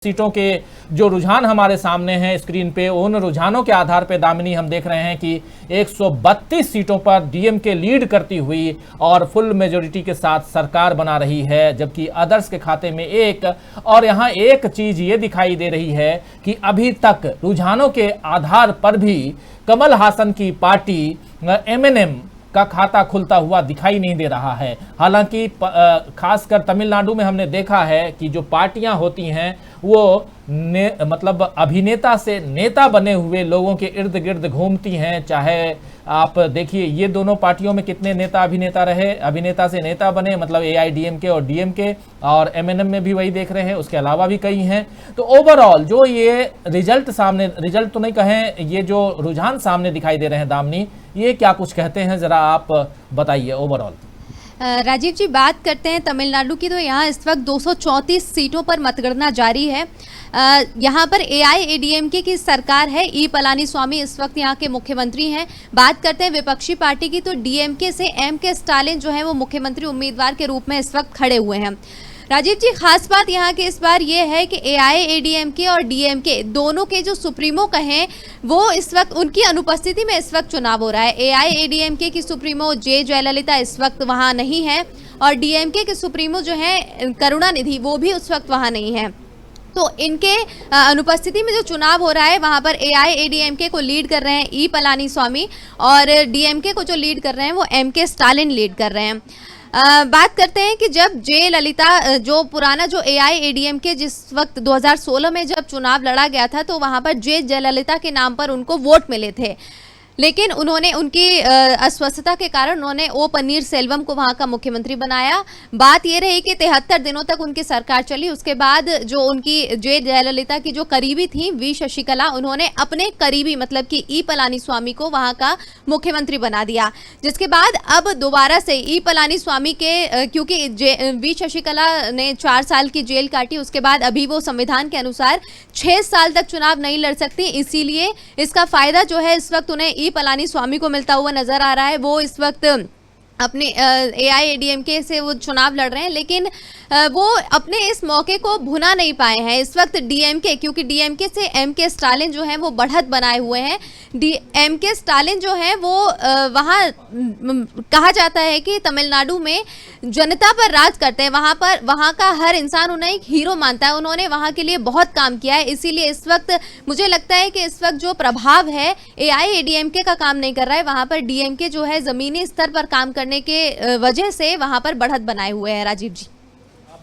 सीटों के जो रुझान हमारे सामने हैं स्क्रीन पे, उन रुझानों के आधार पे दामिनी हम देख रहे हैं कि 132 सीटों पर डीएमके लीड करती हुई और फुल मेजोरिटी के साथ सरकार बना रही है, जबकि अदर्स के खाते में एक। और यहां एक चीज ये दिखाई दे रही है कि अभी तक रुझानों के आधार पर भी कमल हासन की पार्टी एमएनएम का खाता खुलता हुआ दिखाई नहीं दे रहा है। हालांकि खासकर तमिलनाडु में हमने देखा है कि जो पार्टियां होती हैं वो मतलब अभिनेता से नेता बने हुए लोगों के इर्द गिर्द घूमती हैं। चाहे आप देखिए ये दोनों पार्टियों में कितने नेता अभिनेता रहे, अभिनेता से नेता बने, मतलब एआईडीएमके और डीएमके, और एमएनएम में भी वही देख रहे हैं, उसके अलावा भी कई हैं। तो ओवरऑल जो ये रिजल्ट तो नहीं कहें, ये जो रुझान सामने दिखाई दे रहे हैं दामिनी, ये क्या कुछ कहते हैं, जरा आप बताइए ओवरऑल। राजीव जी, बात करते हैं तमिलनाडु की, तो यहाँ इस वक्त 234 सीटों पर मतगणना जारी है। यहाँ पर एआईएडीएमके की सरकार है, ई पलानीस्वामी इस वक्त यहाँ के मुख्यमंत्री हैं। बात करते हैं विपक्षी पार्टी की, तो डीएमके से एमके स्टालिन जो है वो मुख्यमंत्री उम्मीदवार के रूप में इस वक्त खड़े हुए हैं। राजीव जी, खास बात यहाँ के इस बार ये है कि एआईएडीएमके और डीएमके दोनों के जो सुप्रीमो कहें वो इस वक्त उनकी अनुपस्थिति में इस वक्त चुनाव हो रहा है। एआईएडीएमके की सुप्रीमो जे जयललिता इस वक्त वहाँ नहीं है, और डीएमके के सुप्रीमो जो है करुणानिधि वो भी उस वक्त वहाँ नहीं है। तो इनके अनुपस्थिति में जो चुनाव हो रहा है वहाँ पर एआईएडीएमके को लीड कर रहे हैं ई पलानीस्वामी, और डीएमके को जो लीड कर रहे हैं वो एमके स्टालिन लीड कर रहे हैं। बात करते हैं कि जब जे ललिता जो पुराना जो एआईएडीएमके जिस वक्त 2016 में जब चुनाव लड़ा गया था, तो वहां पर जे जयललिता के नाम पर उनको वोट मिले थे, लेकिन उन्होंने उनकी अस्वस्थता के कारण उन्होंने ओ पनीर सेल्वम को वहां का मुख्यमंत्री बनाया। बात ये रही कि 73 दिनों तक उनकी सरकार चली। उसके बाद जो उनकी जे जयललिता की जो करीबी थी वी शशिकला, उन्होंने अपने करीबी मतलब कि ई पलानीस्वामी को वहां का मुख्यमंत्री बना दिया, जिसके बाद अब दोबारा से ई पलानीस्वामी के क्योंकि वी शशिकला ने 4 साल की जेल काटी, उसके बाद अभी वो संविधान के अनुसार 6 साल तक चुनाव नहीं लड़ सकती, इसीलिए इसका फायदा जो है इस वक्त उन्हें पलानीस्वामी को मिलता हुआ नजर आ रहा है। वो इस वक्त अपने एआईएडीएमके से वो चुनाव लड़ रहे हैं, लेकिन वो अपने इस मौके को भुना नहीं पाए हैं इस वक्त डीएमके, क्योंकि डीएमके से एमके स्टालिन जो है वो बढ़त बनाए हुए हैं। एमके स्टालिन जो है वो वहाँ कहा जाता है कि तमिलनाडु में जनता पर राज करते हैं, वहाँ का हर इंसान उन्हें एक हीरो मानता है। उन्होंने वहाँ के लिए बहुत काम किया है, इसीलिए इस वक्त मुझे लगता है कि इस वक्त जो प्रभाव है एआईएडीएमके का काम नहीं कर रहा है, वहाँ पर डीएमके जो है जमीनी स्तर पर काम करने के वजह से वहाँ पर बढ़त बनाए हुए हैं। राजीव जी,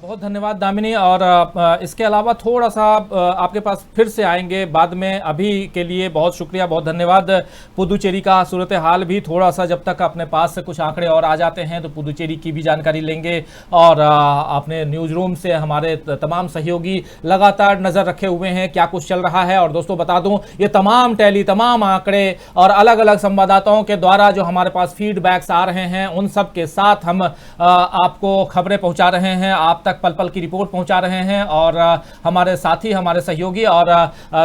बहुत धन्यवाद दामिनी। और इसके अलावा थोड़ा सा आपके पास फिर से आएंगे बाद में, अभी के लिए बहुत शुक्रिया, बहुत धन्यवाद। पुदुचेरी का सूरत हाल भी थोड़ा सा, जब तक अपने पास से कुछ आंकड़े और आ जाते हैं तो पुदुचेरी की भी जानकारी लेंगे, और अपने न्यूज़ रूम से हमारे तमाम सहयोगी लगातार नज़र रखे हुए हैं क्या कुछ चल रहा है। और दोस्तों बता दूं, ये तमाम आंकड़े और अलग अलग संवाददाताओं के द्वारा जो हमारे पास फीडबैक्स आ रहे हैं, उन सब के साथ हम आपको खबरें पहुँचा रहे हैं, आप तक पल पल की रिपोर्ट पहुंचा रहे हैं। और हमारे साथी, हमारे सहयोगी और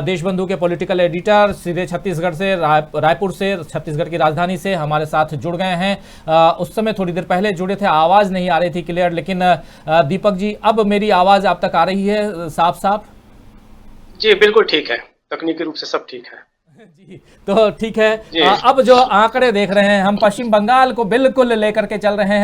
देशबंधु के पॉलिटिकल एडिटर सीधे छत्तीसगढ़ से, रायपुर से, छत्तीसगढ़ की राजधानी से हमारे साथ जुड़ गए हैं। उस समय थोड़ी देर पहले जुड़े थे, आवाज़ नहीं आ रही थी क्लियर, लेकिन दीपक जी अब मेरी आवाज़ आप तक आ रही है साफ साफ? जी बिल्कुल ठीक है, तकनीकी रूप से सब ठीक है जी। तो ठीक है, अब जो आंकड़े देख रहे हैं हम पश्चिम बंगाल को बिल्कुल लेकर के चल रहे हैं।